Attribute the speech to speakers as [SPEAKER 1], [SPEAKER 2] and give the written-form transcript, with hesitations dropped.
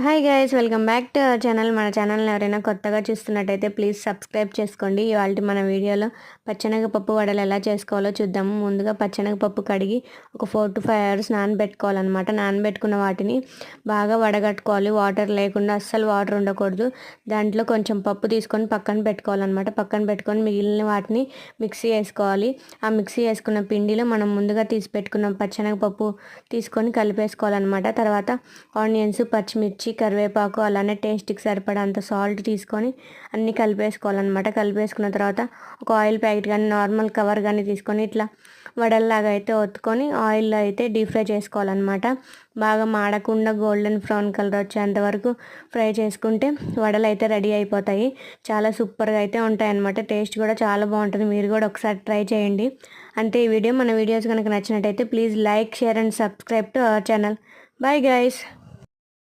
[SPEAKER 1] Hi guys, welcome back to our channel. మన ఛానల్ని ఎవరైనా కొత్తగా చూస్తున్నట్టయితే ప్లీజ్ సబ్స్క్రైబ్ చేసుకోండి. ఇవాళ మన వీడియోలో పచ్చెనగపప్పు వడలు ఎలా చేసుకోవాలో చూద్దాము. ముందుగా పచ్చెనగపప్పు కడిగి ఒక 4 to 5 hours నానబెట్టుకోవాలన్నమాట. నానబెట్టుకున్న వాటిని బాగా వడగట్టుకోవాలి. వాటర్ లేకుండా, అస్సలు వాటర్ ఉండకూడదు. దాంట్లో కొంచెం పప్పు తీసుకొని పక్కన పెట్టుకోవాలన్నమాట. పక్కన పెట్టుకొని మిగిలిన వాటిని మిక్సీ వేసుకోవాలి. ఆ మిక్సీ వేసుకున్న పిండిలో మనం ముందుగా తీసి పెట్టుకున్న పచ్చెనగపప్పు తీసుకొని కలిపేసుకోవాలన్నమాట. తర్వాత ఆనియన్స్, పచ్చిమిర్చి, కరివేపాకు, అలానే టేస్ట్కి సరిపడంత సాల్ట్ తీసుకొని అన్నీ కలిపేసుకోవాలన్నమాట. కలిపేసుకున్న తర్వాత ఒక ఆయిల్ ప్యాకెట్ కానీ నార్మల్ కవర్ కానీ తీసుకొని ఇట్లా వడల్లాగా అయితే ఒత్తుకొని ఆయిల్లో అయితే డీప్ ఫ్రై చేసుకోవాలన్నమాట. బాగా మాడకుండా గోల్డెన్ బ్రౌన్ కలర్ వచ్చేంత వరకు ఫ్రై చేసుకుంటే వడలు అయితే రెడీ అయిపోతాయి. చాలా సూపర్గా అయితే ఉంటాయి అన్నమాట. టేస్ట్ కూడా చాలా బాగుంటుంది. మీరు కూడా ఒకసారి ట్రై చేయండి. అంతే ఈ వీడియో. మన వీడియోస్ కనుక నచ్చినట్టయితే please like, share and subscribe to our channel. Bye guys.